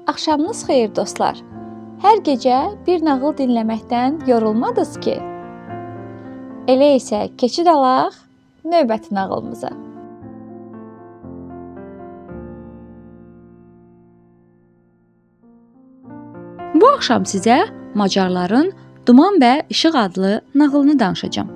Axşamınız xeyir dostlar. Hər gecə bir nağıl dinləməkdən yorulmadınız ki? Elə isə keçid alaq növbəti nağılımıza. Bu axşam sizə Macarların Duman və İşıq adlı nağılını danışacağam.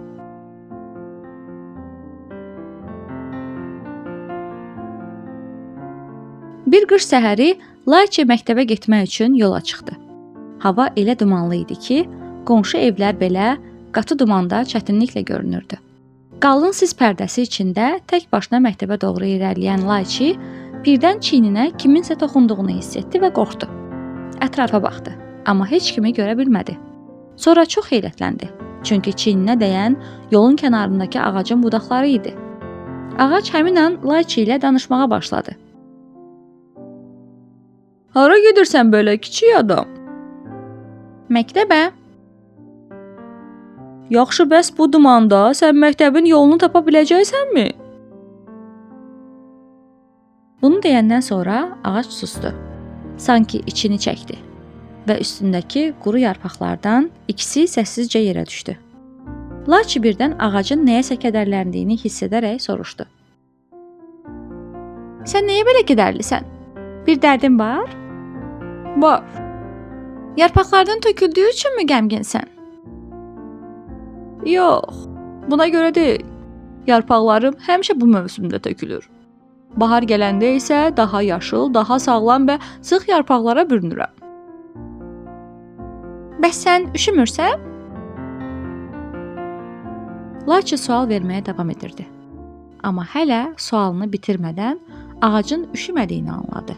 Bir qış səhəri Layçe məktəbə getmək üçün yola çıxdı. Hava elə dumanlı idi ki, qonşu evlər belə qatı dumanda çətinliklə görünürdü. Qalın sis pərdəsi içində tək başına məktəbə doğru irəliləyən Layçe birdən çiyninə kiminsə toxunduğunu hiss etdi və qorxdu. Ətrafa baxdı, amma heç kimi görə bilmədi. Sonra çox heyrətləndi, çünki çiyninə dəyən yolun kənarındakı ağacın budaqları idi. Ağac həmin an Layçe ilə danışmağa başladı. Hara gedirsən belə kiçik adam? Məktəbə. Yaxşı, bəs bu dumanda sən məktəbin yolunu tapa biləcəksənmi? Bunu deyəndən sonra ağac susdu. Sanki içini çəkdi və üstündəki quru yarpaqlardan ikisi səssizcə yerə düşdü. Layçe birdən ağacın nəyəsə kədərləndiyini hiss edərək soruşdu. Sən nəyə belə kədərlisən? Bir dərdin var? Var. Yarpaqlardan töküldüyü üçünmü qəmginsən? Yox, buna görə deyil. Yarpaqlarım həmişə bu mövsümdə tökülür. Bahar gələndə isə daha yaşıl, daha sağlam və sıx yarpaqlara bürünürəm. Bəs sən üşümürsən? Layçe sual verməyə davam edirdi. Amma hələ sualını bitirmədən ağacın üşümədiyini anladı.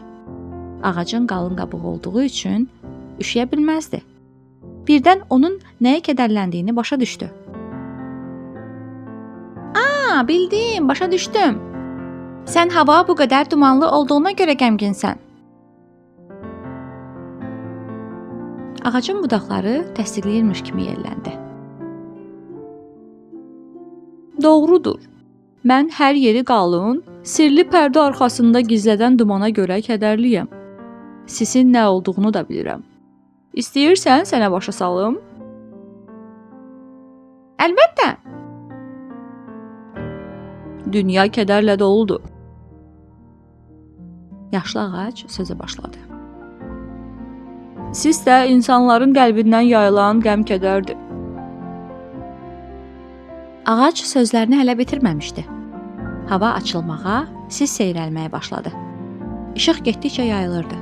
Ağacın qalın qabığı olduğu üçün üşüyə bilməzdi. Birdən onun nəyə kədərləndiyini başa düşdü. Bildim, başa düşdüm. Sən hava bu qədər dumanlı olduğuna görə qəmginsən. Ağacın budaqları təsdiqləyirmiş kimi yelləndi. Doğrudur. Mən hər yeri qalın, sirli pərdə arxasında gizlədən dumana görə kədərliyəm. Sisin nə olduğunu da bilirəm. İstəyirsən sənə başa salım? Əlbəttə. Dünya kədərlə doludur. Yaşlı ağac sözə başladı. Sis də insanların qəlbindən yayılan qəm-kədərdir. Ağac sözlərini hələ bitirməmişdi. Hava açılmağa, sis seyrəlməyə başladı. İşıq getdikcə yayılırdı.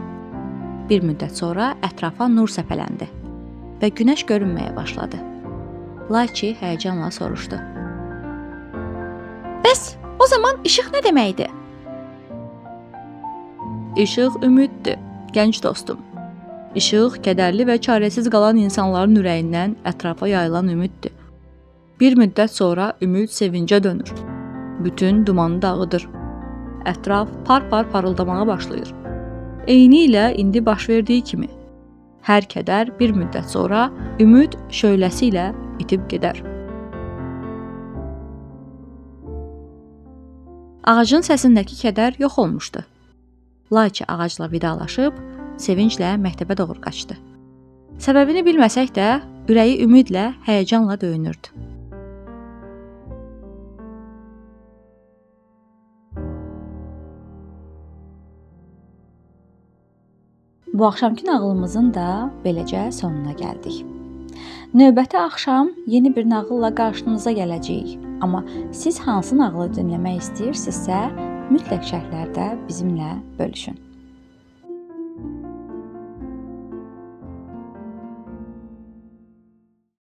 Bir müddət sonra ətrafa nur səpələndi və günəş görünməyə başladı. Layçe həyəcanla soruşdu. Bəs o zaman işıq nə deməkdir? İşıq ümiddir, gənc dostum. İşıq kədərli və çarəsiz qalan insanların ürəyindən ətrafa yayılan ümiddir. Bir müddət sonra ümid sevincə dönür. Bütün dumanı dağıdır. Ətraf par-par parıldamağa başlayır. Eynilə indi baş verdiyi kimi. Hər kədər bir müddət sonra ümid şöləsi ilə itib gedər. Ağacın səsindəki kədər yox olmuşdu. Layçe ağacla vidalaşıb, sevinclə məktəbə doğru qaçdı. Səbəbini bilməsək də, ürəyi ümidlə, həyəcanla döyünürdü. Bu axşamki nağılımızın da beləcə sonuna gəldik. Növbəti axşam yeni bir nağılla qarşınıza gələcəyik. Amma siz hansı nağılı dinləmək istəyirsinizsə, mütləq şərhlərdə bizimlə bölüşün.